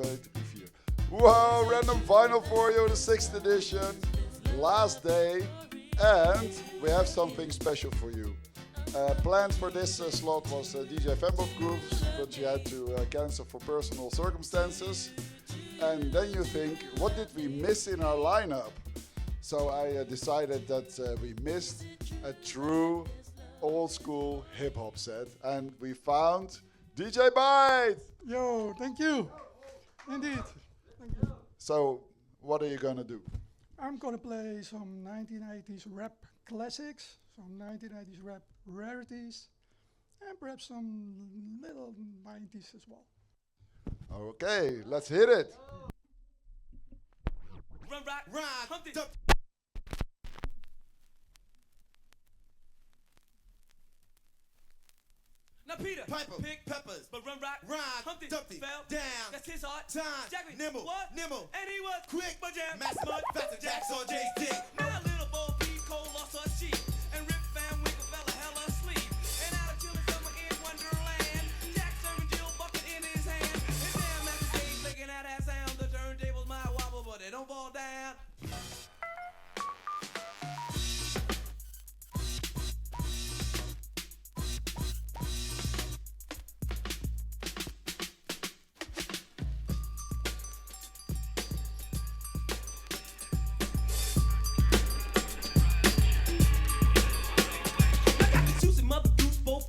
2, 3, 4. Wow, Random Vinyl for you, the 6th edition. Last day. And we have something special for you. Planned for this slot was DJ Fembob Grooves, but she had to cancel for personal circumstances. And then you think, what did we miss in our lineup? So I decided that we missed a true old school hip hop set, and we found DJ Bite! Yo, thank you. Indeed. Thank you. So, what are you gonna do? I'm gonna play some 1980s rap classics, some 1980s rap rarities, and perhaps some little 90s as well. Okay, let's hit it. Run, rock, ride, Humpty. Now Peter, Piper, pick peppers, but run, rock, rhyme, Humpty, Dumpty, fell down, that's his heart, time, Jackie, nimble, what? nimble, And he was quick, but jam, mass mud, faster jacks on Jay's dick. Now little Bo Peep Cole lost her sheep, and Rip Van Winkle fell a hell asleep. And out of chilling summer in Wonderland, Jack serving Jill bucket in his hand. And damn at the stage making that sound, the turntables might wobble, but they don't fall down.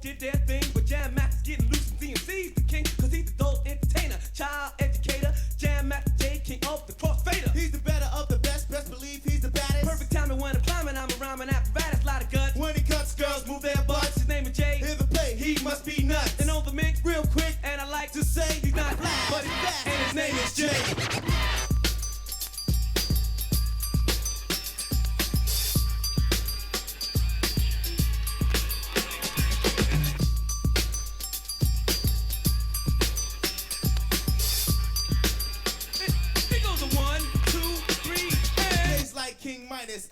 Did their thing, but Jam Master's getting loose and DMC's the king, cause he's the adult entertainer, child educator, Jam Master J, king of the crossfader. He's the better of the best, best believe he's the baddest. Perfect timing when I'm climbing, I'm a rhyming apparatus, lot of guts. When he cuts, girls move their butts. His name is Jay, Hear the play, he must be nuts. and on the mix, Real quick, and I like to say he's not black, but he's fast, and his name is Jay.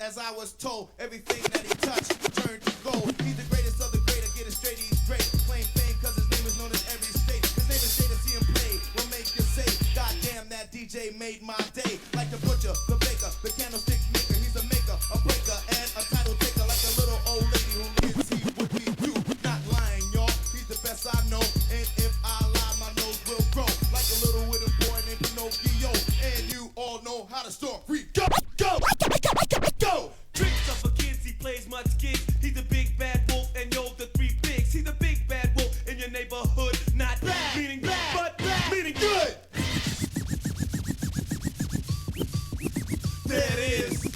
As I was told, everything that he touched turned to gold. He's the greatest of the great, I get it straight, he's great. Claim fame cause his name is known in every state. His name is Jay, to see him play will make you say, God damn, that DJ made my day. Like the butcher, the baker, the candlestick maker. He's a maker, a breaker, and a title taker. Like a little old lady who lives, he would be you. Not lying, y'all, he's the best I know. And if I lie, my nose will grow. Like a little wooden boy named Pinocchio. And you all know how to storm free. Go, go, go! Tricks up for kids, he plays much kids. He's the big bad wolf, and you're the three pigs. He's the big bad wolf in your neighborhood. Not bad, meaning bad, but bad, meaning good. There it is.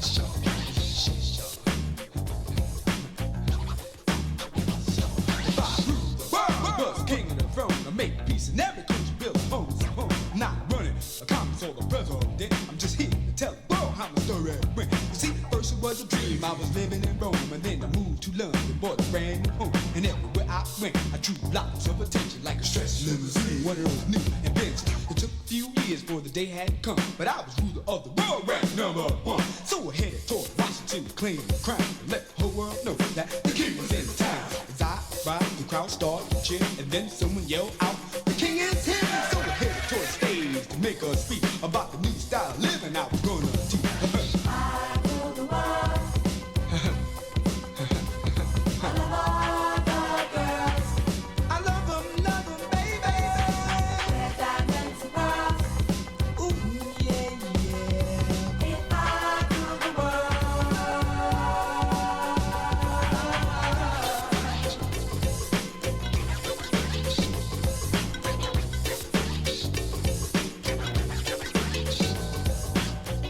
If I rule the world, was king of the throne, I make peace in every country, build homes and homes. I'm not running a Congress or the president. I'm just here to tell the world how my story went. You see, first it was a dream. I was living in Rome, and then I moved to London, bought a brand new home. And everywhere I went, I drew lots of attention, like a stretch limousine, one of those new inventions. It took a few years for the day had come, but I was ruler of the world, ranked #1. So I headed toward Washington, claiming the crown, to let the whole world know that the king was in town. As I arrived, the crowd started to cheer, and then someone yelled out, "The king is here!" So I headed toward the stage to make a speech about the new style of living I was gonna teach. I rule the world. I love all the girls. I love them, baby. Wear diamonds and pearls. Ooh, yeah, yeah. If I rule the world.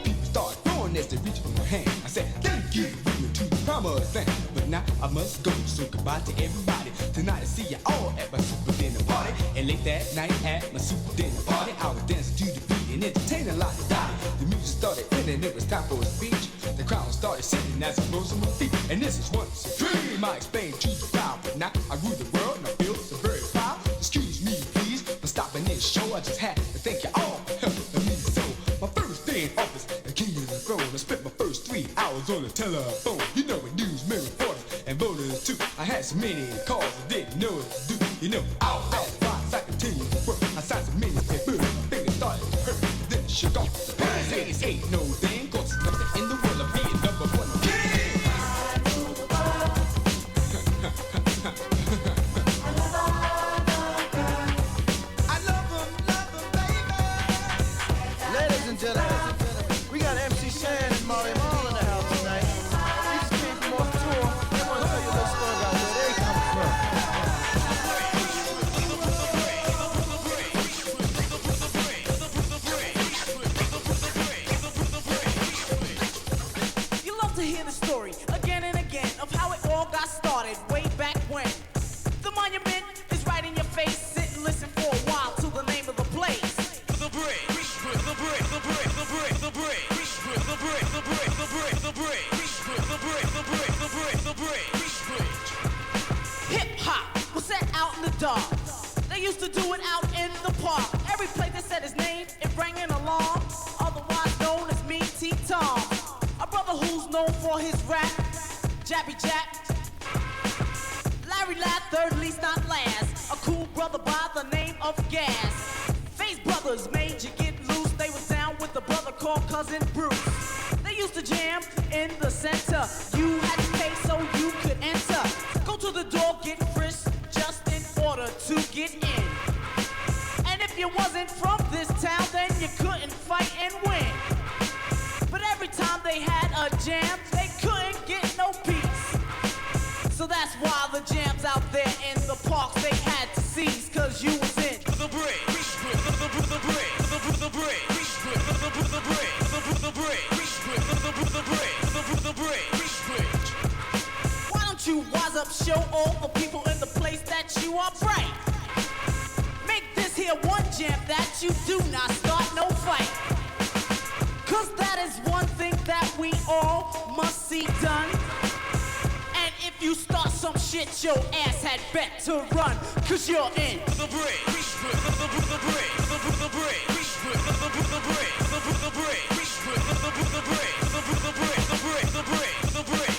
People started throwing as they reached for my hand. I said, thank you, to the promised land. But now I must go, so goodbye to everybody. Tonight I see you all at my super dinner party. And late that night at my super dinner party, I was dancing to the beat and entertaining a lot of daddy. The music started ending, it was time for a speech. The crowd started singing as I rose on my feet. And this is once a dream I explained to the crowd. But now I rule the world and I feel so very proud. Excuse me, please, for stopping this show. I just had to thank you all for helping me so. My first day in office, the king of the throne. I spent my first 3 hours on the telephone. You know, with news, reporters, and voters too. I had so many calls I didn't know what to do. You know, out I continued to work. I signed so many papers, my fingers started to hurt. Then I shook off the pants. It ain't no thing, cause there's nothing in the world of being #1 king. I rule the world. I love all the girls. I love them, baby. Ladies and gentlemen, we got MC Shan and Molly Mall in the house tonight. They just came from off tour. They want to tell you a little story about where they come from. You love to hear the story again and again of how it all got started way back when. The monument is right in your face. Sit and listen for a while to the name of the place. The brick, the brick, the brick, the brick, the brick, the brick, the brick, the brick, the brick, the brick, the brick, the brick, the brick. Hip hop was set out in the dark. They used to do it out in the park. Every place they said his name, it rang an alarm. Otherwise known as Mean T Tom. A brother who's known for his rap, Jabby Jack. Larry Ladd, third least not last. A cool brother by the name of Gas. Face Brothers made you get loose. They was down with the brother called Cousin Bruce. They used to jam in the center. You had to pay so you could enter. Go to the door, get frisked just in order to get in. And if you wasn't from this town, then you couldn't fight and win. But every time they had a jam, they couldn't get no peace. So that's why the jams out there in the parks they had to cease, cause you was in the break. The break. The break. The break. The break. The break. Why don't you wise up, show all the people in the place that you are bright? Make this here one jam that you do not start no fight. Cause that is one thing that we all must see done. And if you start some shit, your ass had better run. Cause you're in the break. The break. The break. The break. The break. The break. The break. The break. The break. The break.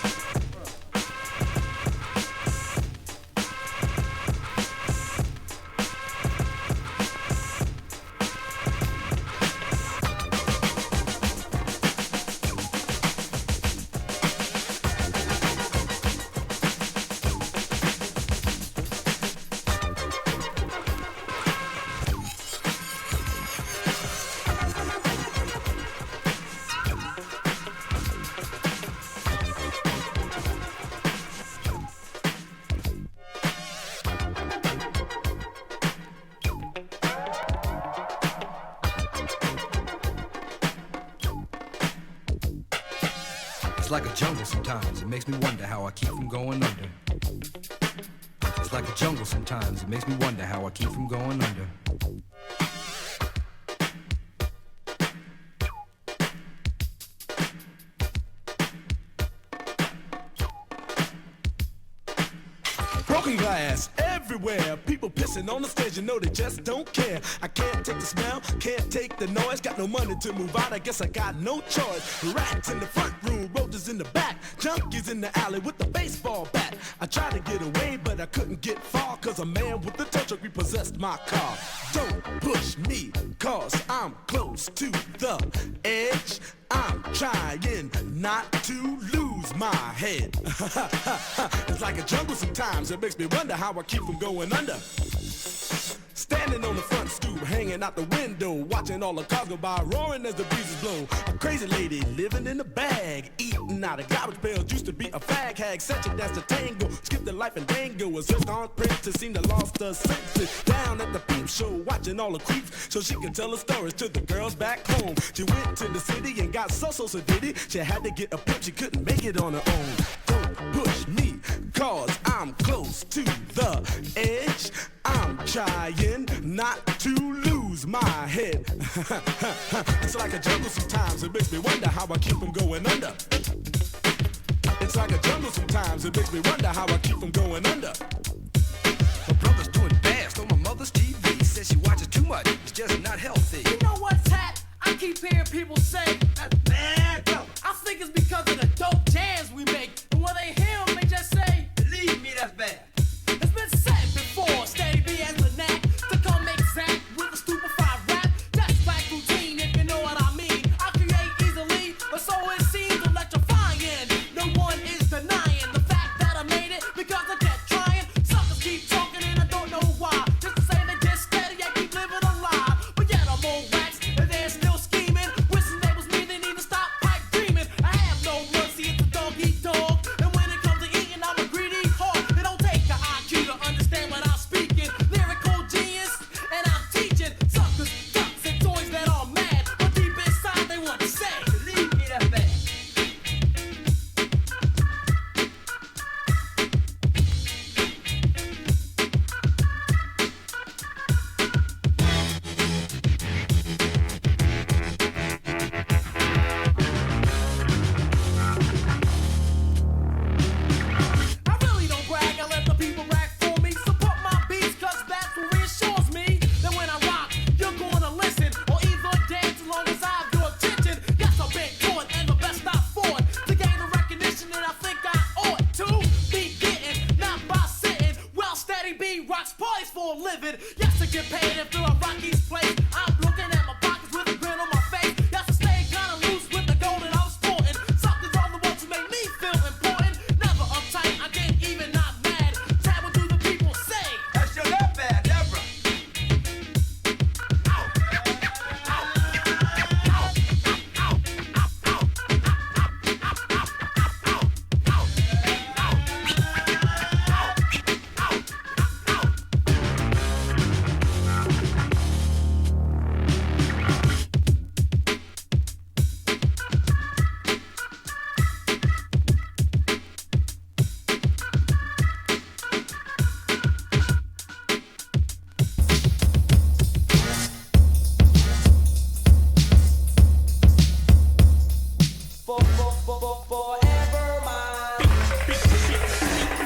like a jungle sometimes. It makes me wonder how I keep from going under. It's like a jungle sometimes. It makes me wonder how I keep from going under. Broken glass everywhere. People pissing on the stage, you know they just don't care. I can't take the smell, can't take the noise. Got no money to move out, I guess I got no choice. Rats in the front room, roaches in the back, junkies in the alley with the baseball bat. I tried to get away, but I couldn't get far, cause a man with a tow truck repossessed my car. Don't push me, cause I'm close to the edge. I'm trying not to lose my head. It's like a jungle sometimes. It makes me wonder how I keep from going under. Standing on the front stoop, hanging out the window, watching all the cars go by, roaring as the breezes blow. A crazy lady living in a bag, eating out of garbage pails. Used to be a fag hag, such a dance to tango. Skipped the life and dango. A zircon princess seemed to lost her senses. Down at the peep show, watching all the creeps, so she could tell her stories to the girls back home. She went to the city and got so diddy. She had to get a pimp, she couldn't make it on her own. Don't push me, cause I'm close to the edge. I'm trying not to lose my head. It's like a jungle sometimes. It makes me wonder how I keep from going under. It's like a jungle sometimes. It makes me wonder how I keep from going under. My brother's doing fast on my mother's TV. Says she watches too much. It's just not healthy. You know what's hot? I keep hearing people say that's bad. I think it's because of the dope jams we make. And when they hear them, they just say, believe me, that's bad. It's been said before, Steady B has the knack to come exact with a stupefied rap. That's like routine, if you know what I mean. I create easily, but so it seems electrifying. No one is denying the fact that I made it because I kept trying. Suckers keep talking and I don't know why. Just to say they just steady, I keep living a lie. But yet I'm on wax and they're still scheming. Wishing they was me, they need to stop pipe dreaming. I have no mercy, it's a dog eat dog. And when it comes to eating, I'm a greedy hog. It don't take an IQ to understand what I'm speaking. Lyrical genius, and I'm teaching suckers, ducks, and toys that are mad. But deep inside, they want to say, believe me, that's bad. I really don't brag, I let the people brag for me. Support my beats, cause that's what reassures me that when I rock, you're gonna listen or either dance as long as I have your attention. Yes, I've been going and the best I fought to gain the recognition that I think I ought to be getting, not by sitting. Well, Steady B rocks parties for a living. Yes, to get paid after I rock these plays. I'm looking at my pockets with a grin on my face. Yes, I stay kinda loose with the gold that I'm sporting. Suckers are the ones who make me feel important. Never uptight, I get even not mad. Tell what do the people say? That's your left bad, Deborah.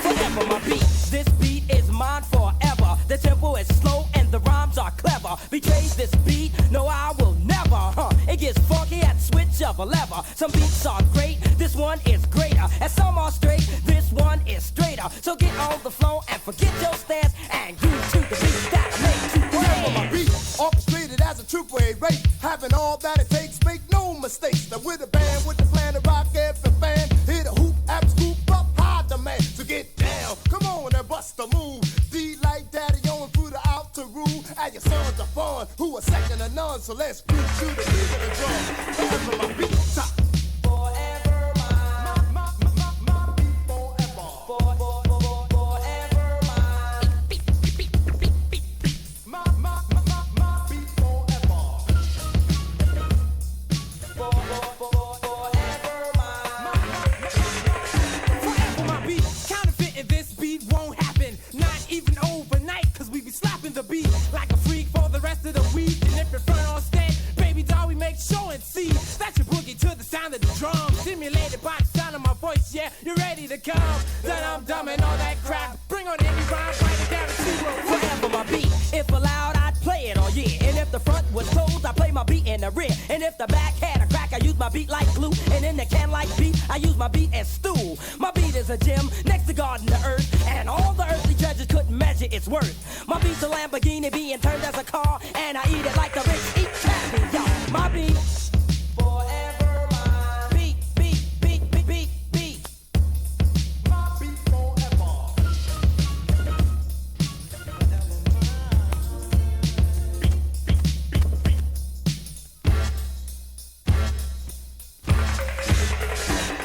Forever my beat. This beat is mine forever. The tempo is slow and the rhymes are clever. Betray this beat, no I will never. It gets funky at the switch of a lever. Some beats are great, this one is greater. And some are straight, this one is straighter. So get on the floor and forget your stance and groove to the beat that I made to Wherever my dance. beat, orchestrated as a trooper a rate, having all that it takes, make no mistakes. Now with a band with the plan to rock every fan, hit a hoop, app, scoop up, high demand. So get down, come on and bust a move. D like daddy on through the outer rule, and your sons are fun, who are second to none. So let's groove to the beat of the drum. Wherever my beat, top. Forever mine. My beat forever. Forever mine. My beat forever. Forever mine. Stimulated by the sound of my voice, yeah, you ready to come? Then I'm dumb and all that crap. Bring on any rhyme, fight it, guarantee will forever my beat. If allowed, I'd play it all year. And if the front was closed, I play my beat in the rear. And if the back had a crack, I use my beat like glue. And in the can like beat, I use my beat as stool. My beat is a gem next to God and the earth. And all the earthly judges couldn't measure its worth. My beat's a Lamborghini being turned as a car. And I eat it like the rich eat caviar. My beat, forever mine. Beat, beat, beat, beat, beat, beat. My beat forever.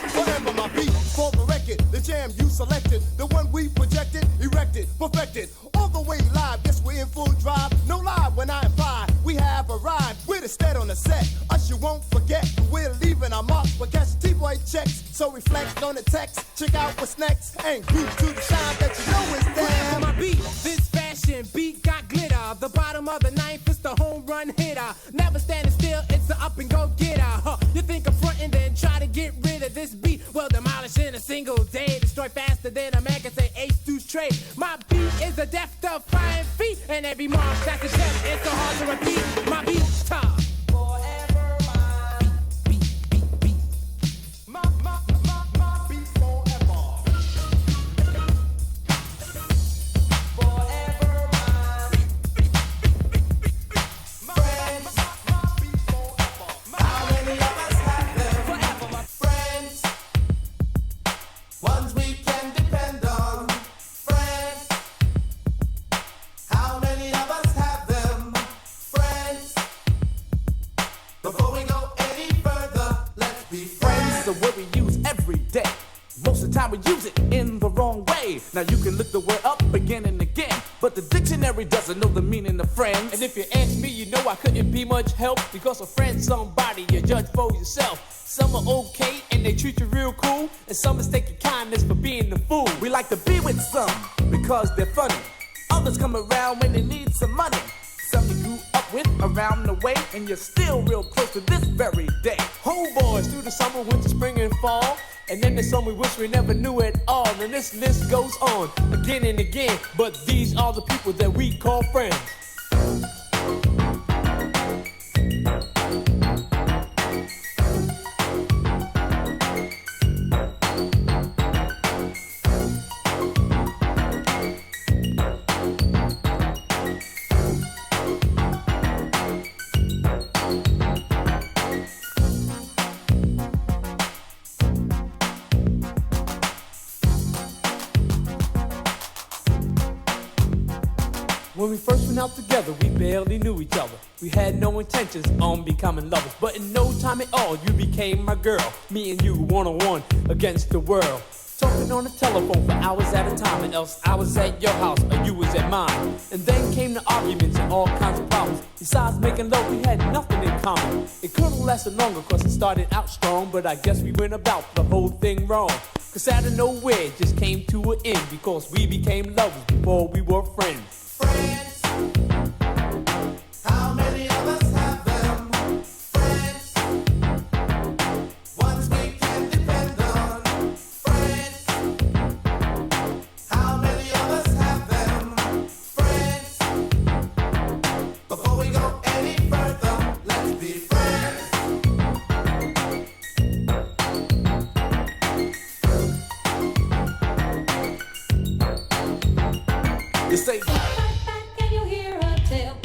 Forever my beat, for the record, the jam you selected, the one we projected, erected, perfected, all the way live. Yes, we're in full drive. No lie when I imply we have arrived. We're the stead on the set. Us you won't forget. We're leaving our marks, but catch T-boy checks. So reflect on the text. Check out what's next and groove to the sound that you know is Forever there. my beat, this fashion beat got glitter. The bottom of the ninth is the home run hitter. Never standing still, it's a up and go getter. Huh. You think I'm frontin', then try to get rid of this beat. Well, demolish in a single day. Destroy faster than a man can say ace deuce trade. My beat is a death defying feat. And every mark that's a test, it's so hard to repeat. My beat's tough. Forever mine. Beat, beat, beat. My beat forever. Forever mine. Friends, my beat forever. How many of us have them? Forever my Friends, ones we can depend on. Friends, how many of us have them? Friends, before we go any further, let's be friends. Friends are what we use every day. Most of the time we use it in the wrong way. Now you can look the word up again and again, but the dictionary doesn't know the meaning of friends. And if you ask me, you know I couldn't be much help, because a friend's somebody you judge for yourself. Some are okay and they treat you real cool, and some mistake your kindness for being the fool. We like to be with some because they're funny. Others come around when they need some money. Some you grew up with around the way, and you're still real close to this very day. Homeboys through the summer, winter, spring, and fall. And then there's some we wish we never knew at all. And this list goes on again and again. But these are the people that we call friends. When we first went out together, we barely knew each other. We had no intentions on becoming lovers, but in no time at all, you became my girl. Me and you, one-on-one against the world. Talking on the telephone for hours at a time, and else I was at your house or you was at mine. And then came the arguments and all kinds of problems. Besides making love, we had nothing in common. It couldn't last longer cause it started out strong, but I guess we went about the whole thing wrong. Cause out of nowhere it just came to an end, because we became lovers before we were friends. Friends, how many of us have them? Friends, ones we can depend on. Friends, how many of us have them? Friends, before we go any further, let's be friends. You say, Can you hear a tale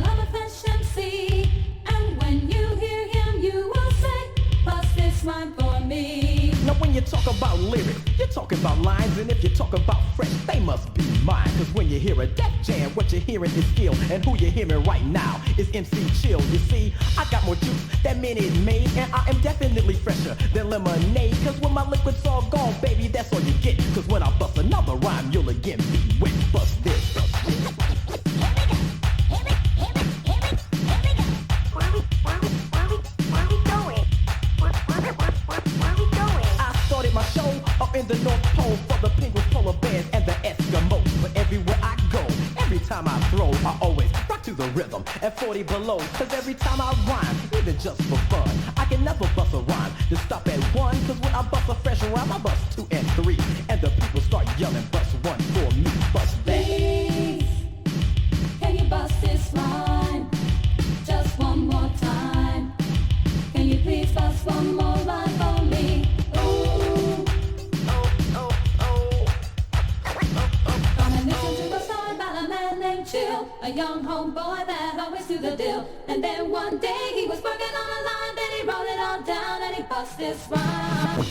of a French MC? And when you hear him, you will say, bust this rhyme for me. Now when you talk about lyrics, you're talking about lines, and if you talk about French, they must be mine. Cause when you hear a Def Jam, what you're hearing is skill, and who you're hearing right now is MC Chill. You see, I got more juice than Minute Maid, and I am definitely fresher than lemonade. Cause when my liquid's all gone, baby, that's all you get. Cause when I bust another rhyme, you'll again be wet. Bust this, bust this. Where we going? I started my my show up in the North Pole for the penguins, polar bears, and the Eskimos. But everywhere I go, every time I throw, I always rock to the rhythm at 40 below. Cause every time I rhyme, even just for fun, I can never bust a rhyme to stop at one. Cause when I bust a fresh rhyme, I bust 2 and 3. And the people start yelling, bust one for me, bust that. Please, can you bust this rhyme just one more time? Can you please bust one more rhyme for me? Ooh. Come and listen to a story about a man named Chill, a young homeboy that always do the deal. And then one day he was working on a line, then he wrote it all down and he bust this rhyme.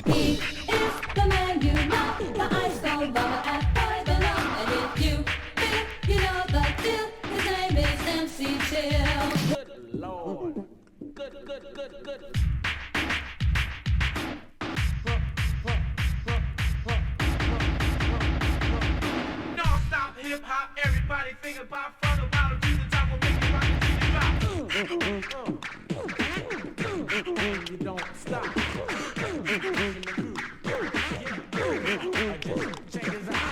He is the man you love, the ice cold lover at boy below. And if you think you know the deal, his name is MC Chill. Good Lord. Good. Non-stop hip-hop, everybody think about from the bottom to the top, will make you rock until you drop. You don't stop.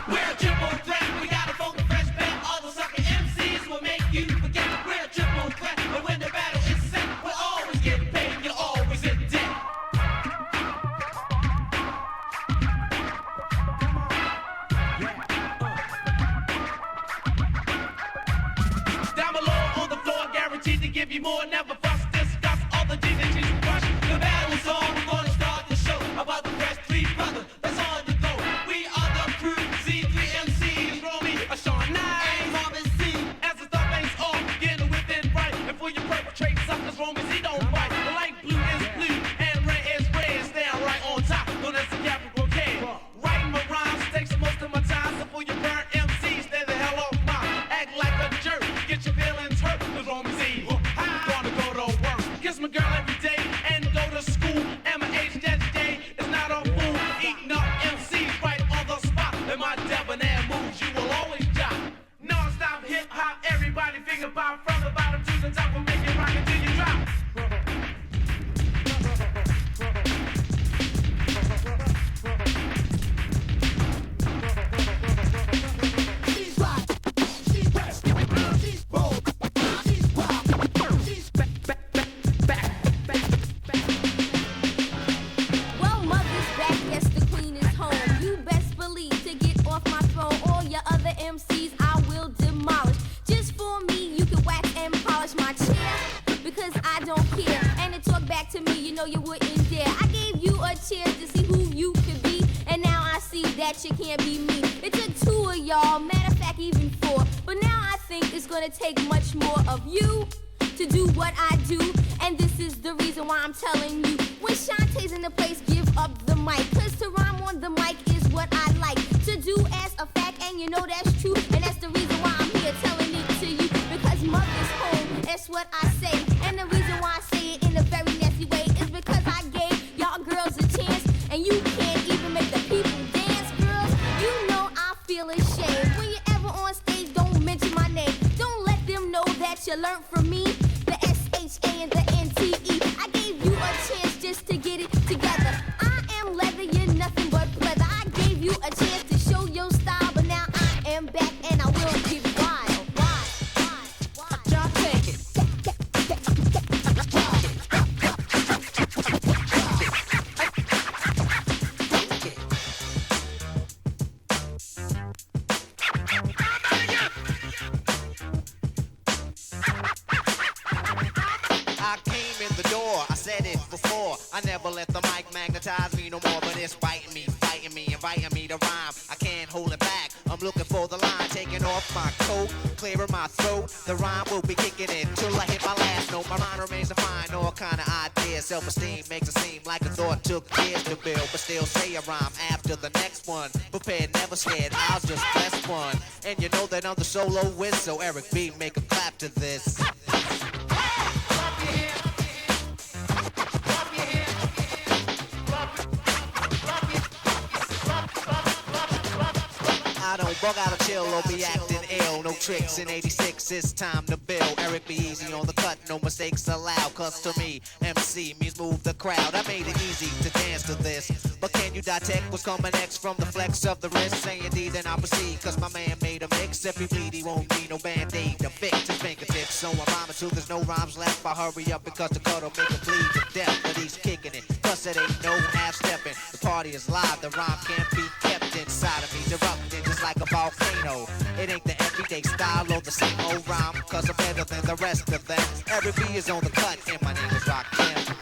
We're a triple threat, we got a funky fresh band. All the sucker MCs will make you forget. We're a triple threat, but when the battle is set, we're always getting paid, you're always in debt. Down below on the floor, guaranteed to give you more. Never fuss, discuss all the DJs rush. The battle's on, we're gonna start the show about the Fresh Three Brothers. That's on the go. We are the crew, Z3 MCs, Romy, Sean Nye, Marvin C. As the star banks off, getting within right. And for your perpetrate suckers, Romy Z don't bite. The light blue is blue and red is red. Stand right on top, known as the capital K. Writing my rhymes takes most of my time. So for your burnt MCs, stay the hell off mine. Act like a jerk, get your feelings hurt. Cause Romy Z, gonna go to work. Kiss my girl every day and go to school. And my age that day is not a fool. Eating up MCs right on the spot. And my debonair moves you will always jot. Non-stop hip-hop, everybody think about from the bottom to the top. We'll make it rock until you drop. She's right, she's west, she's bold, she's wild, she's Well, mother's back, yes, the queen is home. You best believe to get off my throne, all your other MCs I will demolish. Just for me, you can wax and polish my chair, because I don't care. And to talk back to me, you know you wouldn't dare. I gave you a chance to see who you could be, and now I see that you can't be me. It took 2 of y'all, matter of fact, even 4. But now I think it's gonna take much more of you to do what I do, and this is the reason why I'm telling you. When Shantae's in the place, give up the mic, cause to rhyme on the mic is what I like to do as a fact, and you know that's true, and that's the reason why I'm here telling it to you, because mother's home, that's what I say, and the reason why I say it in a very nasty way is because I gave y'all girls a chance, and you can't even make the people dance, girls. You know I feel ashamed when you're ever on stage. Don't mention my name, don't let them know that you learned from me. The SHA and the NTE, I gave you a chance just to get it together. I am leather, you're nothing but pleather. I gave you a chance to show your style, but now I am back and I will get wild. Y'all take it. I came in the door, I said it before. I never let the mic magnetize me no more, but it's biting me, fighting me, inviting me to rhyme. I can't hold it back. I'm looking for the line, taking off my coat, clearing my throat. The rhyme will be kicking in till I hit my last note. My mind remains defined, all kind of ideas. Self-esteem makes it seem like a thought took years to build, but still say a rhyme after the next one. Prepared, never scared, I'll just bless one. And you know that I'm the solo whiz, so Eric B, make a clap to this. I don't bug out of chill or be acting ill, no tricks. In 86, it's time to build. Eric be easy on the cut, no mistakes allowed. Cause to me, MC means move the crowd. I made it easy to dance to this. But can you detect what's coming next from the flex of the wrist? Saying D, then I'll proceed. Cause my man made a mix. If he bleed, he won't need no band-aid to fix his fingertips. So I'm rhyming till there's no rhymes left. I hurry up because the cut'll make him bleed to death. But he's kicking it. Plus it ain't no half-stepping. The party is live, the rhyme can't be kept inside of me. Erupting just like a volcano. It ain't the everyday style or the same old rhyme. Cause I'm better than the rest of them. Every B is on the cut and my name is Rakim.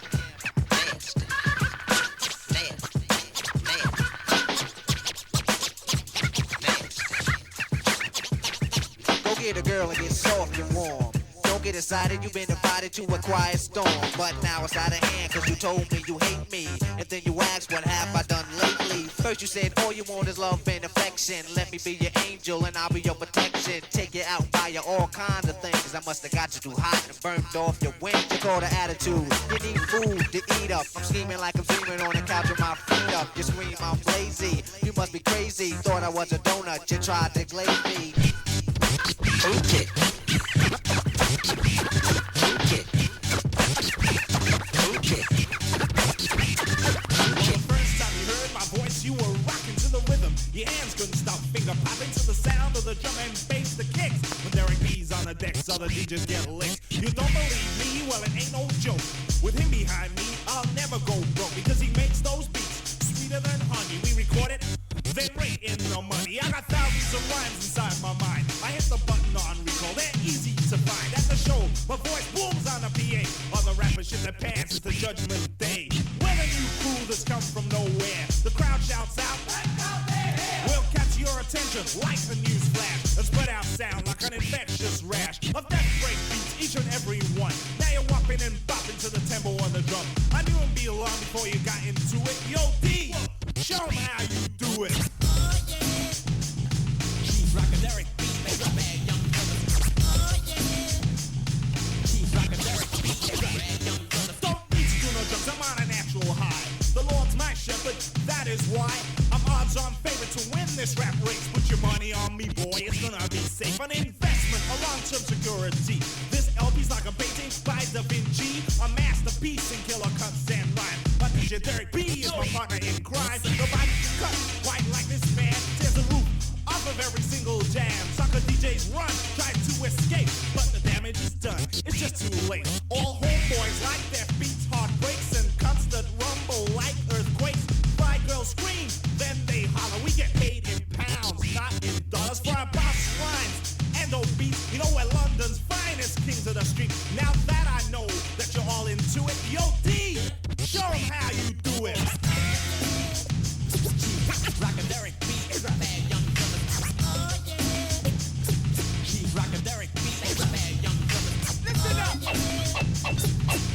Go get a girl and get soft and warm. Don't get excited, you've been invited to a quiet storm. But now it's out of hand, cause you told me you hate me. And then you asked, what have I done lately? First you said, all you want is love and affection. Let me be your angel and I'll be your protection. Take you out, buy you all kinds of things. I must have got you too hot and burnt off your wings. You call the attitude, you need food to eat up. I'm scheming like I'm dreaming on the couch with my feet up. You scream, I'm lazy, you must be crazy. Thought I was a donut, you tried to glaze me. Okay. Okay. Okay. Well, the first time you heard my voice, you were rocking to the rhythm. Your hands couldn't stop finger popping to the sound of the drum and bass, the kicks. When Derek B's on the decks, other DJs get licked. You don't believe me? Well, it ain't no joke. With him behind me, I'll never go broke because he makes those beats sweeter than honey. We record it, then rate in the money. I got thousands of rhymes inside my mind. I hit the button on recall, they're easy to find. At the show, my voice booms on the PA. Other rappers shit their pants, it's the judgment day. When a new crew that's come from nowhere, the crowd shouts out, we'll catch your attention like a news flash and spread out sound like an infectious rash of death break beats, each and every one. Now you're whopping and bopping to the tempo on the drum. I knew it'd be long before you got into it. Yo, D, show 'em how you do it. She's rockin' Derek B, make a bad young fellas. She's rockin' Derek B, make a bad young fellas. Don't need to do no drugs, I'm on a natural high. The Lord's my shepherd, that is why I'm odds-on favorite to win this rap race. Put your money on me, boy, it's gonna be safe. An investment, a long-term security. This LP's like a painting by Da Vinci, a masterpiece in killer cuts and rhyme. My DJ Derek B is my partner in crime. Nobody can cut quite like this man. Tears the roof off of every single jam. Sucker DJs run, try to escape, but the damage is done. It's just too late. All homeboys like their beats, heartbreaks, and cuts that rumble like earthquakes. Fly girls scream, then they holler. We get paid in pounds, not in dollars, for our boss rhymes and those beats. You know we're London's finest kings of the street. Now that I know that you're all into it, yo D, show 'em how you do it. Rockin' Derek B is a bad young fella. She's rockin' Derek B is a bad young fella. Listen up.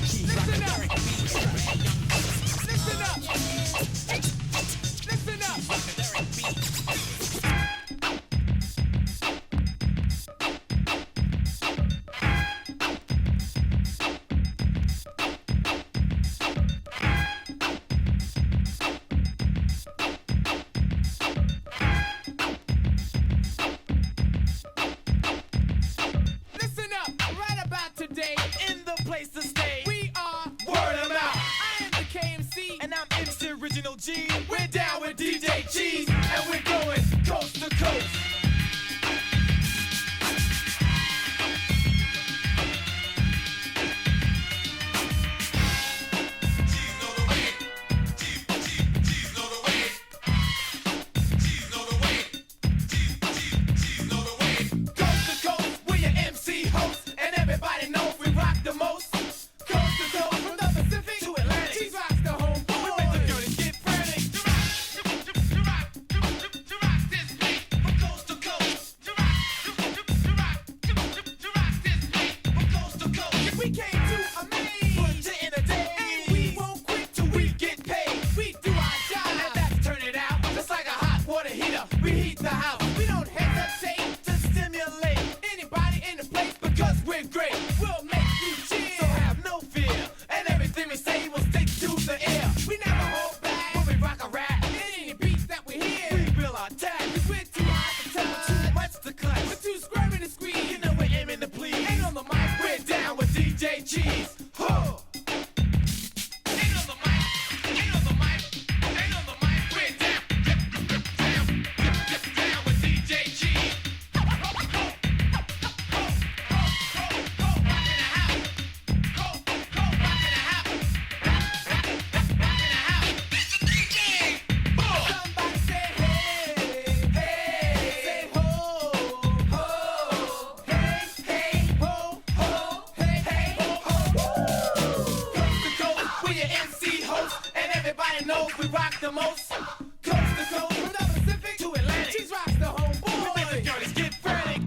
She's rockin' Derek B is a bad young fella. Listen up. Listen up. She's rockin' Derek B. Listen up, right about today, in the place to stay. We are Word 'em Out. I am the KMC, and I'm MC Original G. We're down with DJ Cheese, and we're going coast to coast. Coast to coast, we're your MC host, and everybody knows we rock the most. We rock the most, coast to coast, from the Pacific to Atlantic. She's rocks the whole boy. We make the girlies get frantic.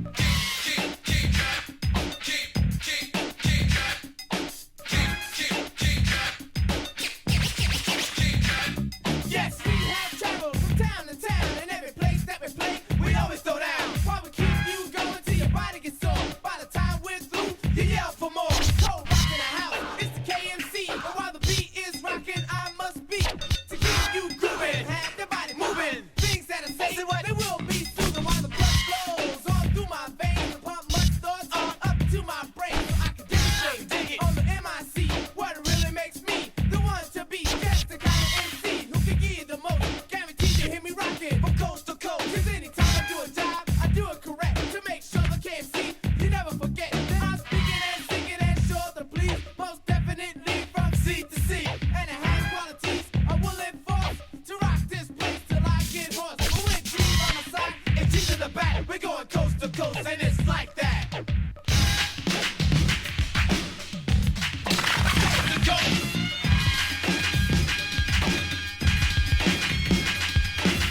Yes, we have traveled from town to town, and every place that we play, we always throw down. While we keep you going till your body gets sore. By the time we're through, you yell for more. Cold rock in the house, it's the KMC. But while the beat is rocking, I must be to keep you grooving, have your body moving. Things that I say, they will be soothing while the blood flows all through my veins and pump much thoughts all up to my brain, so I can dig it on the MIC. What really makes me the one to be, just the kind of MC who can give you the most. Guaranteed to hear me rocking from coast to coast. 'Cause anytime I do a job, I do it correct to make sure the KMC you never forget that I'm speaking and singing and sure to please, most definitely from sea to sea. And it has qualities I will enforce to rock this place till I get hoarse. But when G on my side and G to the back, we're going coast to coast, and it's like that. Coast to coast.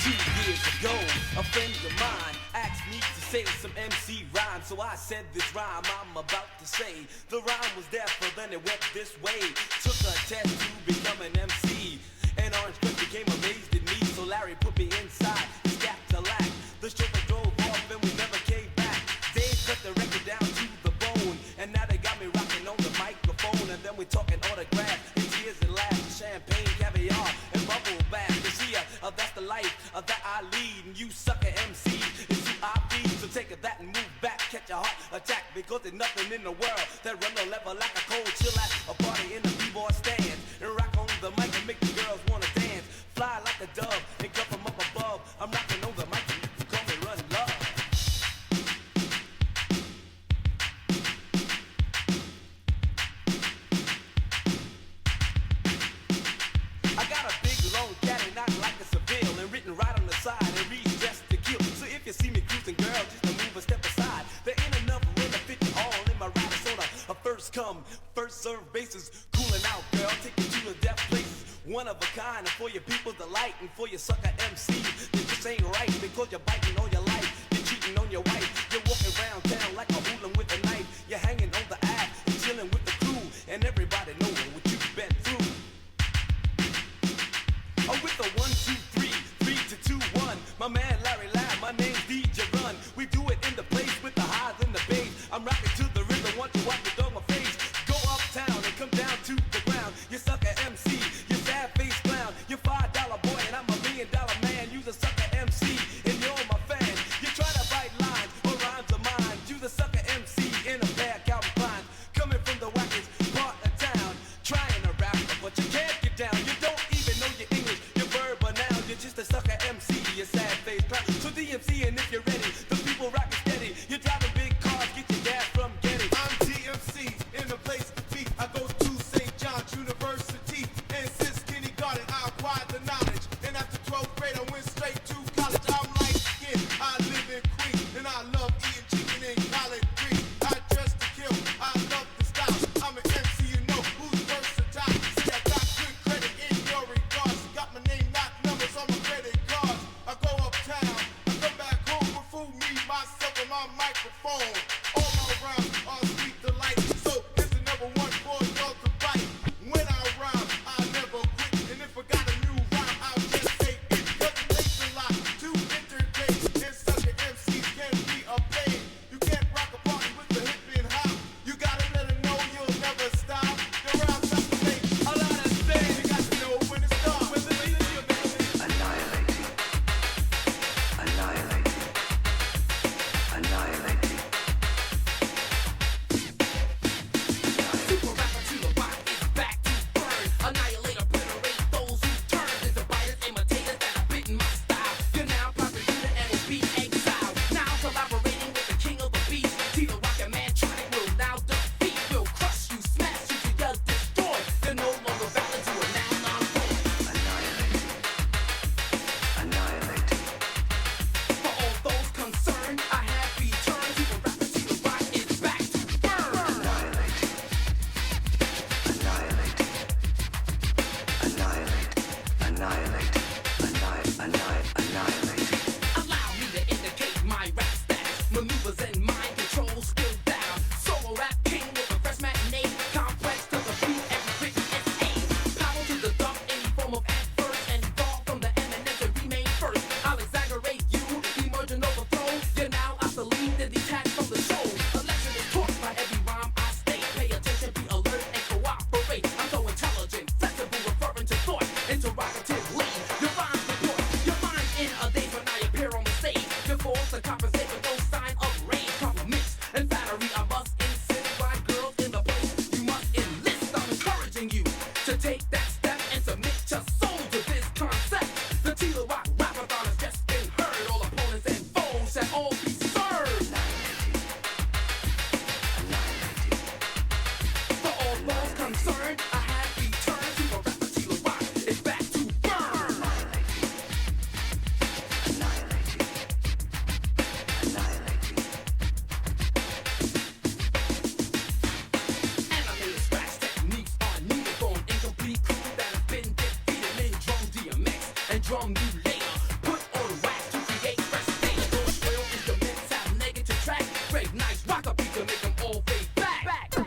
2 years ago, a friend of mine asked me to say some MC rhyme, so I said this rhyme I'm about to say. The rhyme was there, but then it went this way. Took a test to become an MC, and Orange Cliff became amazed at me, so Larry put me inside his gap to lack. The chauffeur drove off and we never came back. They cut the record down to the bone, and now they got me rocking on the microphone, and then we talking autographs and tears and laughs, champagne, caviar, and bubble bath. You see, that's the life that I lead, and you sucker MCs, it's who I feed. So take that and move back, catch a heart attack, because there's nothing in the world that run the level like a cold chill at a party in the b-boy stand, and rock on the mic and make the girls wanna dance, fly like a dove and come from up above. I'm rocking on the mic and you call me Run Love. I got a big long caddy, not like a Seville, and written right on the side and reads just to kill. So if you see me cruising, girl, just to move a step aside. There ain't enough room to fit you all in my ride. So a first come, first serve basis, cooling out, girl, take you to the death places. One of a kind, and for your people's delight, and for your sucker MCs, it just ain't right, because you're biting all your life, you're cheating on your wife, you're walking around town like a hooligan with a knife, you're hanging on the ass, and chilling with the crew, and everybody knowing what you've been through. Oh, with the 1, 2, 3, 3 to 2, 1. My man Larry Lab, my name's DJ Run. We do it in the place with the highs and the bass. I'm rocking to the rhythm, want you watch the dog my face. Go uptown and come down to the ground. You sucker MC, you sad face clown. You $5 boy and I'm a $1 million man. You the sucker MC and you're my fan. You try to write lines or rhymes of mine. You the sucker MC in a pair of Calvin Klein. Coming from the wackest part of town. Trying to rap, but you can't get down. You don't even know your English, you're verbal now. You're just a sucker MC, you sad face clown. So DMC, and if you're ready, the people rock it steady. You're driving big cars, get your gas from Getty. I'm DMC in the place to be. I go to St. John's University, and since kindergarten I acquired the knowledge. And after 12th grade I went straight to college. I'm light skinned, I live in Queens, and I love eating chicken and collard greens. I dress to kill, I love the style. I'm an MC, you know who's versatile. See, I got good credit in your regards. Got my name, not numbers on my credit cards. I go uptown, I come back home with food, me, myself, and my microphone. All my rhymes are sweet delight. So here's the number one for y'all to bite. When I rhyme, I never quit. And if I got a new rhyme, I'll just say it. 'Cause it takes a lot to entertain. And sucker MCs can be a pain. You can't rock a party with the hip and hop. You gotta let them know you'll never stop. The rhymes have to make a lot of space. You got to know when to start. When the beat is your baby. Annihilating. Annihilating. Annihilating. drum you later. Put on the wax to create fresh state. Those shrill instruments have negative track. Brave nice rock a beat to make them all fade back.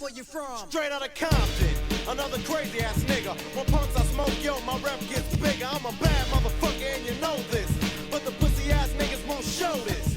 where you from? Straight out of Compton, another crazy ass nigga. When punks I smoke, yo, my rep gets bigger. I'm a bad motherfucker and you know this, but the pussy ass niggas won't show this.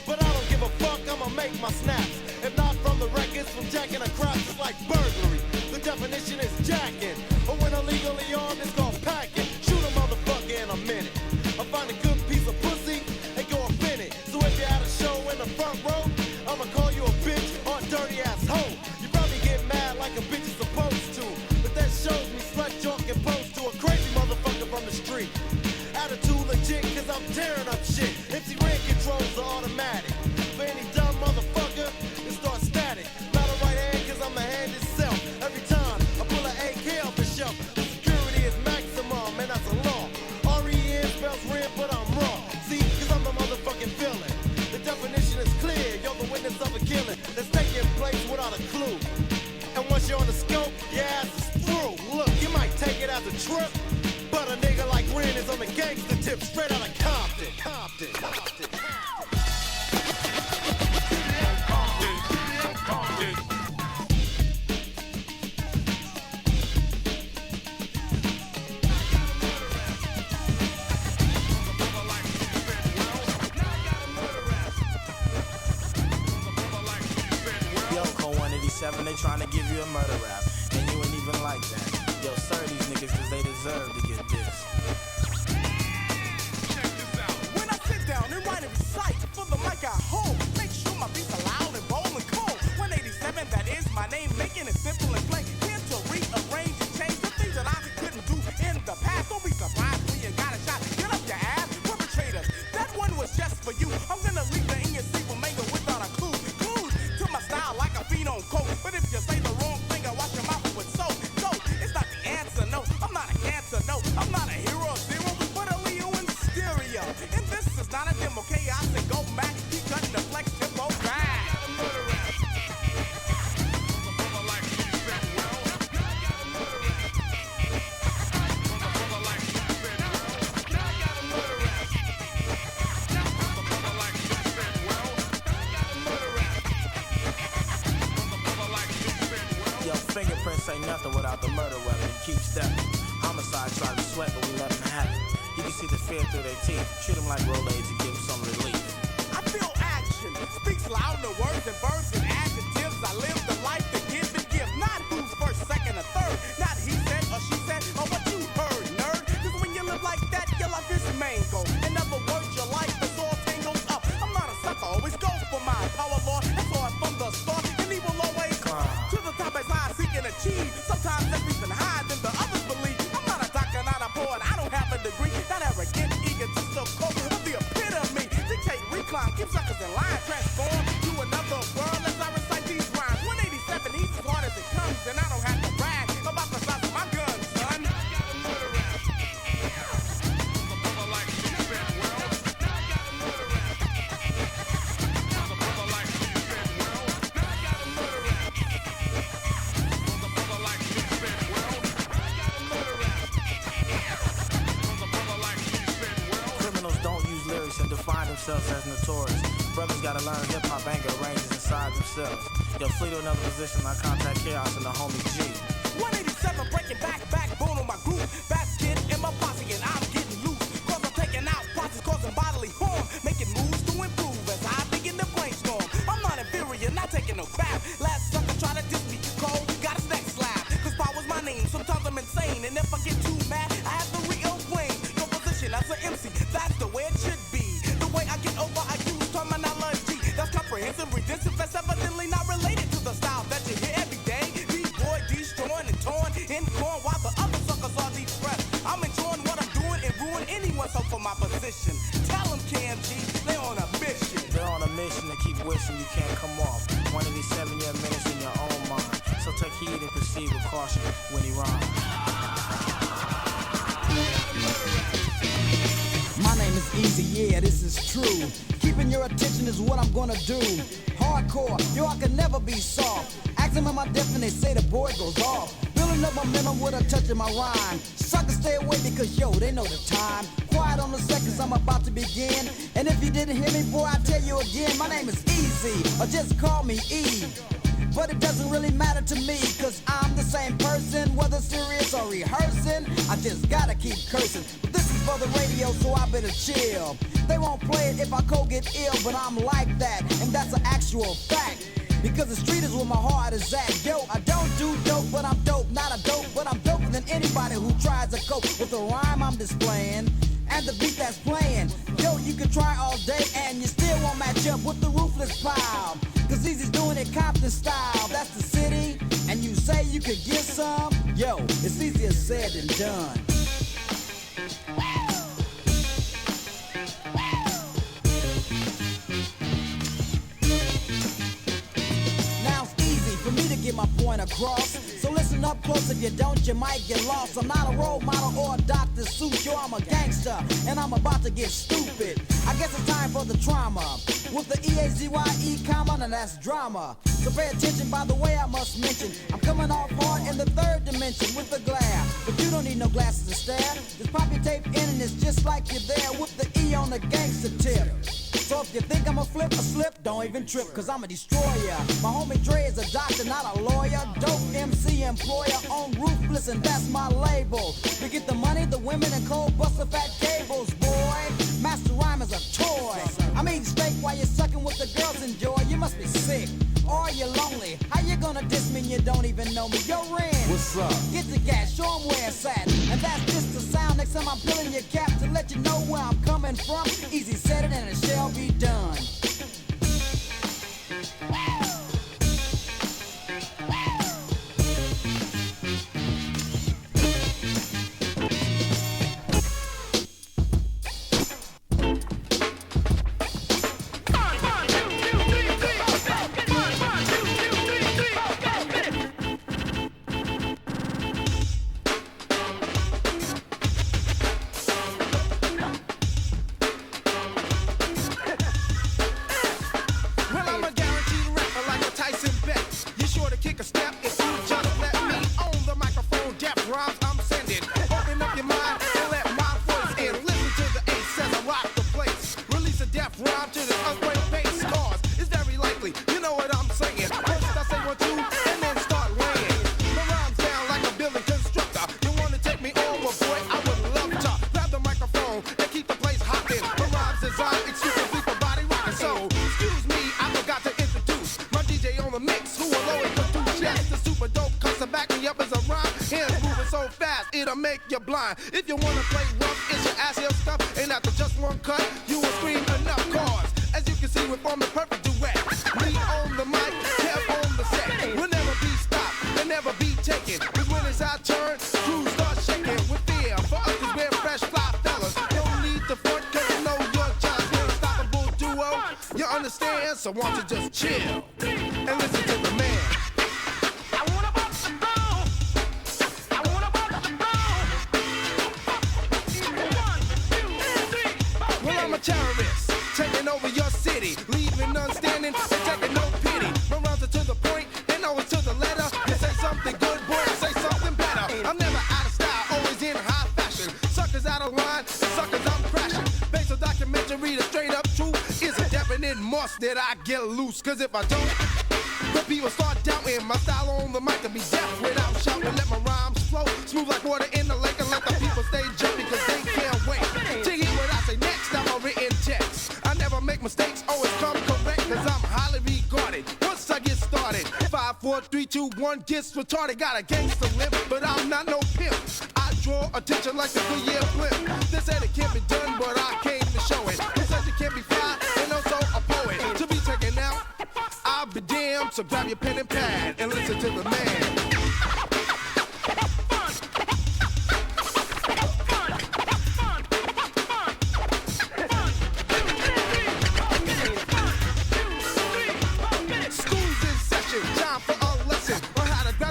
But I don't give a fuck, I'ma make my snaps. If not from the records, from jacking across, it's like burglary. The definition is jacking, but when illegally armed, it's called packing. Shoot a motherfucker in a minute. I find a good piece of pussy and go up in it. So if you're at a show in the front row, I'ma call you a bitch or a dirty ass hoe. You probably get mad like a bitch is supposed to, but that shows me slut joke and pose to a crazy motherfucker from the street. Attitude legit, cause I'm tearing up shit. MC Ren controls the automatic. For any dumb motherfucker, it starts static. Not a right hand, cause I'm the hand itself. Every time I pull an AK off the shelf, the security is maximum, and that's a law. R-E-N spells red, but I'm wrong. See, cause I'm the motherfucking villain. The definition is clear, you're the witness trip. But a nigga like Ren is on the gangster tip, straight out of Compton. Yo, Code 187, they tryna give you a murder rap, and you ain't even like that. Yo, sir, these niggas, cause they deserve to get this. When I sit down and write and recite for the mic I hold, make sure my beats are loud and bold and cold. 187, that is my name, making it simple and plain. Here to rearrange and change the things that I couldn't do in the past. Don't be surprised when you got a shot. Get up your ass, perpetrators. That one was just for you. I'm gonna leave the in your seat with mango without a clue. Clues to my style like a phenome coat. But if you say the wrong thing, I wash your mouth with soap. So it's not the answer, no. I'm not a cancer, no. I'm not a hero of zero, but a Leo in stereo. And this is not a demo, okay? I say go back, keep cutting the flex tempo back. Yo, fingerprints ain't nothing without the murder weapon. Keep stepping. Homicide tried to sweat, but we let them have it. You can see the fear through their teeth. Treat them like Rolaids and give them some relief. I feel action speaks loud in words and verbs and adjectives. I live the life to give and give. Not who's first, second, or third. Not he said or she said or what you heard, nerd. Cause when you live like that, your life is mango. In other words, your life is all tangled up. I'm not a sucker, always go for my power, Lord. That's all from the start. And he will always to the top as high, seek and achieve. Sometimes everything higher than the others believe. I'm not a doctor, not a poet. I don't have a degree. Not arrogant, egotist, so cold. Of the epitome. Dictate, recline, keep suckers in line. Transform to another world as I recite these rhymes. 187, he's as hard as it comes. And I don't have to brag about the size of my gun, son. Criminals don't use lyrics and define themselves as notorious. Brothers gotta learn hip-hop anger ranges inside themselves. Yo, flee to another position, I contact chaos and the homie G. 187 breaking backbone on my group. Basket in my posse and I'm getting loose. Cause I'm taking out process, causing bodily harm. Making moves to improve as I begin to brainstorm. I'm not inferior, not taking no crap. Last sucker try to diss me, cold, got his neck slap. Cause power's my name, sometimes I'm insane. And if I get too mad, I have to rearrange your position as an MC. That's the way it should be. The way I get over, I use terminology. That's comprehensive, redemptive, that's evidently not related to the style that you hear every day. B-boy, destroying and torn in corn while the other suckers are depressed. I'm enjoying what I'm doing and ruin anyone's hope for my position. Tell them, KMG, they're on a mission. They're on a mission to keep wishing you can't come off. One of these 7-year minutes in your own mind. So take heed and proceed with caution when he rhymes. My name is Easy, yeah, this is true. Keeping your attention is what I'm gonna do. Hardcore, yo, I can never be soft. Ask them am I deaf and they say the boy goes off. Building up momentum with a touch of my rhyme. Suckers stay away because, yo, they know the time. Quiet on the seconds, I'm about to begin. And if you didn't hear me, boy, I tell you again. My name is Easy, or just call me E. But it doesn't really matter to me, cause I'm the same person, whether serious or rehearsing. I just gotta keep cursing. But this is for the radio, so I better chill. They won't play it if I cold get ill, but I'm like that, and that's an actual fact. Because the street is where my heart is at. Yo, I don't do dope, but I'm dope. Not a dope, but I'm doper than anybody who tries to cope with the rhyme I'm displaying and the beat that's playing. Yo, you can try all day and you still won't match up with the ruthless pile. Cause Easy's doing it Compton style. That's the city, and you say you could get some? Yo, it's easier said than done. Now it's easy for me to get my point across. So listen Listen up close, if you don't, you might get lost. I'm not a role model or a Dr. Seuss, yo, I'm a gangster, and I'm about to get stupid. I guess it's time for the trauma. With the E-A-Z-Y-E comma, and that's drama. So pay attention, by the way, I must mention, I'm coming off hard in the third dimension with the glare. But you don't need no glasses to stare. Just pop your tape in and it's just like you're there with the E on the gangster tip. So if you think I'm a flip or slip, don't even trip, cause I'm a destroyer. My homie Dre is a doctor, not a lawyer. Dope MC employer on Ruthless, and that's my label. We get the money, the women, and cold buster fat cables, boy. Master Rhyme is a toy. I'm eating steak while you're sucking what the girls enjoy. You must be sick, or you're lonely. How you gonna diss me and you don't even know me? Yo, Ren, What's up? get the gas, show 'em where it's at. And that's just the sound next time I'm peeling your cap to let you know where I'm coming from. Easy said it and it shall be done. If you wanna play rough, it's your ass heel stuff. And after just one cut, you will scream enough cause. As you can see, we're from the perfect duet. Me on the mic, Kev on the set. We'll never be stopped and never be taken. Cause when it's our turn, crews start shaking with fear. For us, cause we're fresh fly fellas. Don't need the front, cause you know your job's an unstoppable duo. You understand? So won't you just chill and listen to the man. Terrorists taking over your city, leaving none standing and taking no pity. My rhymes are to the point and always to the letter. You say something good, boy, I say something better. I'm never out of style, always in high fashion. Suckers out of line and suckers I'm crashing. Based on documentary, the straight up truth is a definite must that I get loose. Cause if I don't, the people start doubting my style on the mic to be deaf without shouting. Let my rhymes flow smooth like water in the lake and let the people stay jumping cause they can't wait to hear what I say next. I'm a written text. I never make mistakes, always come correct cause I'm highly regarded. Once I get started, 5, 4, 3, 2, 1 gets retarded. Got a gangster limp, but I'm not no pimp. I draw attention like the Goodyear blimp. They said it can't be done, but I came to show it. They said you can't be fly and also a poet. To be taken out, I'll be damned. So grab your pen and pad and listen to the man.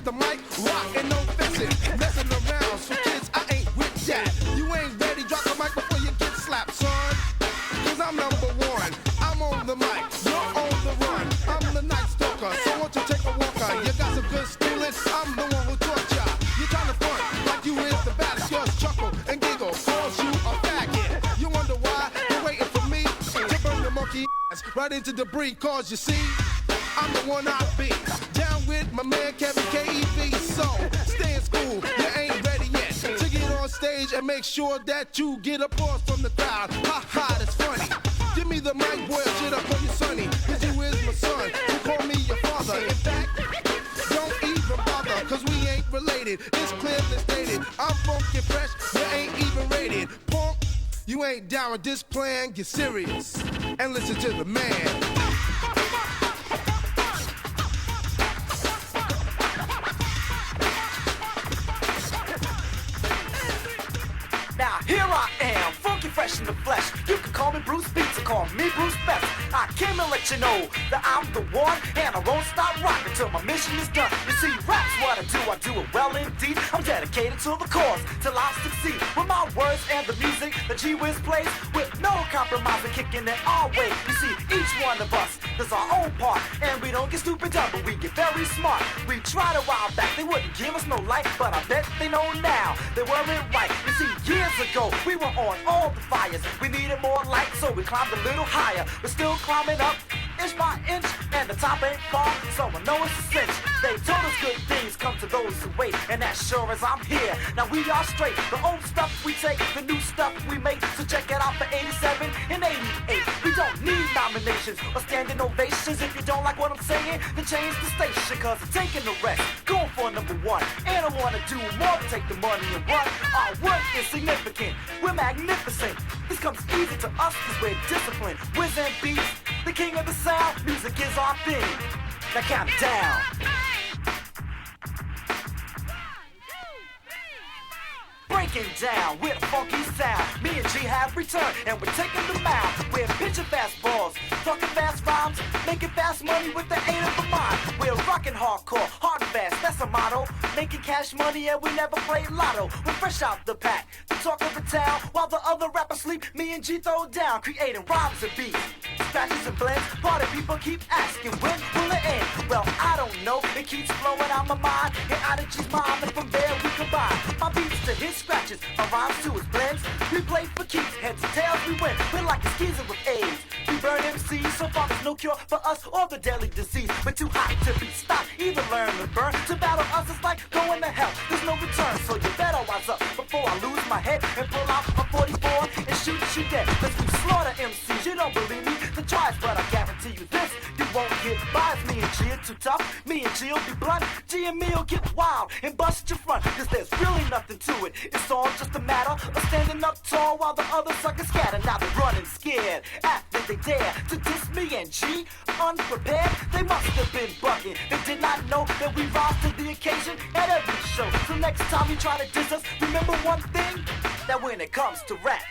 The mic, rock and no fessing. Messing around, so kids, I ain't with that. You ain't ready, drop the mic before you get slapped, son. Cause I'm number one. I'm on the mic, you're on the run. I'm the night stalker, so won't you take a walker? You got some good schooling, I'm the one who taught ya. You're trying to front like you is the baddest. Yours chuckle and giggle, calls you a faggot. You wonder why you're waiting for me to burn the monkey ass right into debris. Cause you see, I'm the one I be. Down with my man Kevin K.E.V. So stay in school, you ain't ready yet to get on stage and make sure that you get applause from the crowd. Ha ha, that's funny. Give me the mic, boy, shit up on you, sonny. Cause you is my son, you call me your father. In fact, don't even bother, cause we ain't related. It's clearly stated, I'm funky fresh, you ain't even rated. Punk, you ain't down with this plan, get serious and listen to the man. Now here I am, funky fresh in the flesh. You can call me Bruce Beats or call me Bruce Best. I came to let you know that I'm the one, and I won't stop rocking till my mission is done. You see, rap's what I do it well indeed. I'm dedicated to the cause till I succeed. With my words and the music that G-Wiz plays, with no compromise and kicking it our way. You see, each one of us does our own part, and we don't get stupid dumb, but we get very smart. We tried a while back, they wouldn't give us no light, but I bet they know now they weren't right. You see, years ago, we were on all the fires. We needed more light, so we climbed a little higher. We're still climbing up, inch by inch, and the top ain't far, so I know it's a cinch. They told us good things come to those who wait, and as sure as I'm here, now we are straight. The old stuff we take, the new stuff we make, so check it out for 87 and 88. We don't need nominations or standing ovations. If you don't like what I'm saying, then change the station, cause I'm taking the rest, going for number one. And I wanna do more to take the money and run. Our work is significant, we're magnificent. This comes easy to us cause we're disciplined. Whiz and beats, the king of the sound, music is our thing. Now count it down. Breaking down with a funky sound. Me and G have returned, and we're taking the mound. We're pitching fast balls, talking fast rhymes, making fast money with the aid of a mind. We're rocking hardcore, hard and fast, that's a motto. Making cash money and we never play lotto. We're fresh out the pack, the talk of the town. While the other rappers sleep, me and G throw down, creating rhymes and beats, scratches and blends. Party people keep asking, when will it end? Well, I don't know, it keeps flowing out my mind and out of G's mind, and from there we combine my beats to his scratches, our rhymes to his blends. We play for keeps, heads and tails we win. We're like a skeezer with AIDS. We burn MCs, so far there's no cure for us or the deadly disease. We're too hot to be stopped, either learn or burn. To battle us is like going to hell, there's no return. So you better wise up before I lose my head and pull out a 44 and shoot you dead. Cause we slaughter MCs, you don't believe me, then try it, but I guarantee you this, you won't get by. Me and G are too tough, me and G'll be blunt. G and me'll get wild and bust your front, cause there's really nothing to it. It's all just a matter of standing up tall while the other suckers scatter. Now they're running scared after they dare to diss me and G. Unprepared, they must have been bugging. They did not know that we rise to the occasion at every show. So next time you try to diss us, remember one thing, that when it comes to rap,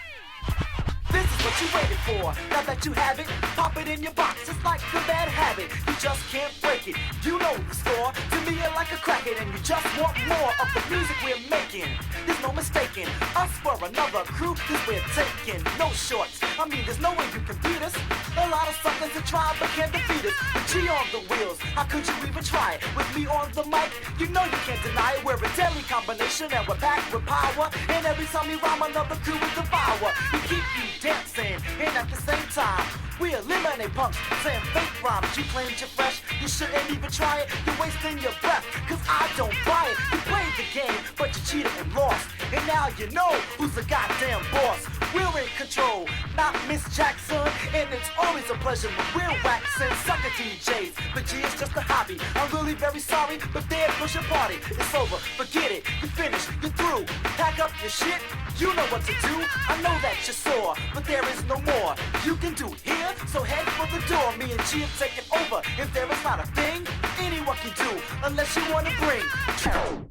this is what you waited for. Now that you have it, pop it in your box. It's like a bad habit, you just can't break it. You know the score, to me you're like a crackhead, and you just want more of the music we're making. There's no mistaking us for another crew, cause we're taking no shorts. I mean, there's no way you can beat us. A lot of suckers that try but can't defeat us. With G on the wheels, how could you even try it? With me on the mic, you know you can't deny it. We're a deadly combination and we're packed with power. And every time we rhyme, another crew will devour. We keep you dancing, and at the same time, we eliminate punks saying fake rhymes. You claimed you're fresh, you shouldn't even try it. You're wasting your breath, cause I don't buy it. You played the game, but you cheated and lost. And now you know who's the goddamn boss. We're in control, not Miss Jackson. And it's always a pleasure when we're waxing sucker DJs. But G is just a hobby. I'm really very sorry, but there goes your party. It's over, forget it, you finished, you're through. Pack up your shit, you know what to do. I know that you're sore, but there is no more you can do here. So head for the door, me and G have taken over. If there is not a thing anyone can do, unless you wanna bring trouble.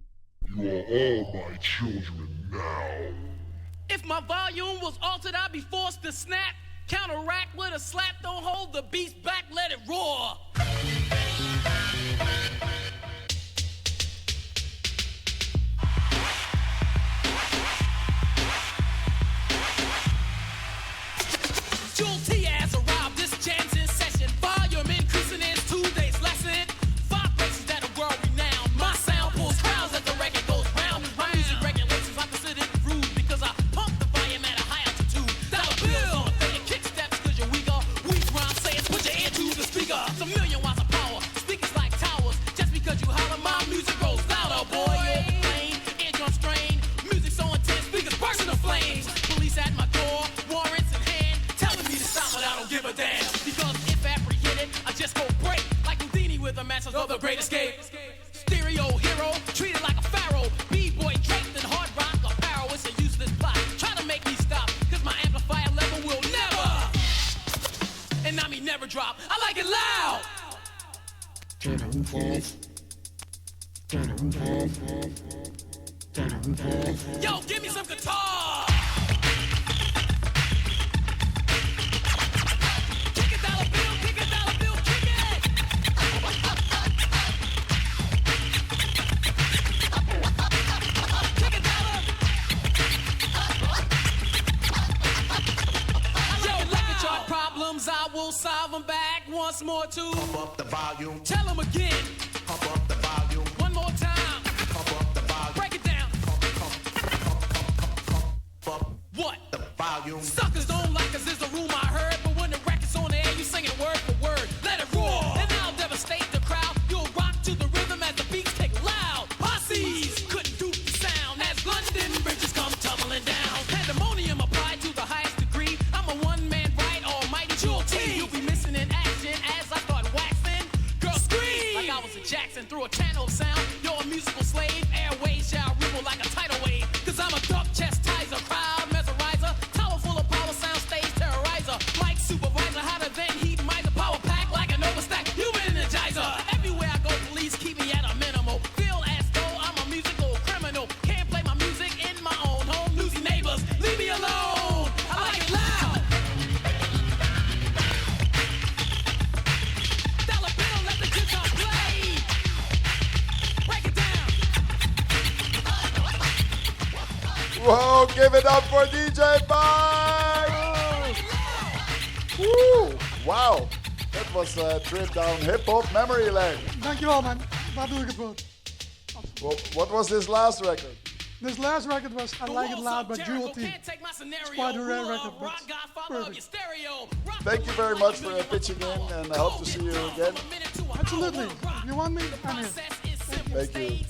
You are all my children now. If my volume was altered, I'd be forced to snap. Counteract with a slap, don't hold the beast back, let it roar. Jewel T has arrived, this jam's in session. Volume increasing in 2 days lesson. 5 places that are world renowned. My sound pulls crowds as the record goes round. My music regulations are considered rude because I pump the volume at a high altitude. Dollar bills on fake kick steps cause you're weaker. Weak rhyme saying put your ear to the speaker. It's a million watts of power, speakers like towers. Just because you holler, my music grows louder, boy. Plain, eardrum strain, music so intense, speakers burst into flames. Police at my door, warrants in hand, telling me to stop, but I don't give a damn. Because if apprehended, I just go break like Houdini with the masters of the Great Escape. Stereo hero, treated like a pharaoh. B-boy draped in hard rock apparel. It's a useless plot. Try to make me stop, cause my amplifier level will never, and I mean never drop. I like it loud. Turn the roof off. Turn the roof off. Turn the roof off. Yo, give me some guitar. will solve them back once more too. Pump up the volume. Tell them again. Pump up the volume. One more time. Pump up the volume. Break it down. Pump up What? the volume. Suckers don't like us is the rumor I heard, but when the record's on the air, you sing it word for word. Let it roar, and I'll devastate the crowd. You'll rock to the rhythm as the beats take loud. Posses couldn't do the sound as London bridges come tumbling down. Pandemonium applied to the highest degree. I'm a one-man right, almighty jewel team. You'll be missing in action as I start waxing. Girl, scream like I was a Jackson through a channel of sound. You're a musical slave. Airways shall ripple like a tidal wave. Cause I'm a duck chastiser, crowd mesmerizer, tower full of power sound stage terrorizer. Mic supervisor, hotter than heat miser, power pack like an overstack. You energizer. Everywhere I go, police keep me at a minimal. Feel as though I'm a musical criminal. Can't play my music in my own home. Newsy neighbors, leave me alone. I like it loud. Delapino, let the guitar play. Break it down. Whoa, give it up for DJ Bang! Woo! Wow, that was a trip down hip-hop memory lane. Dankjewel man, daar doe ik het voor. What was this last record? This last record was I Like It Loud by Jewel Team. It's quite a rare record, but perfect. Thank you very much for pitching in, and I hope to see you again. Absolutely. If you want me, I'm here. Thank you.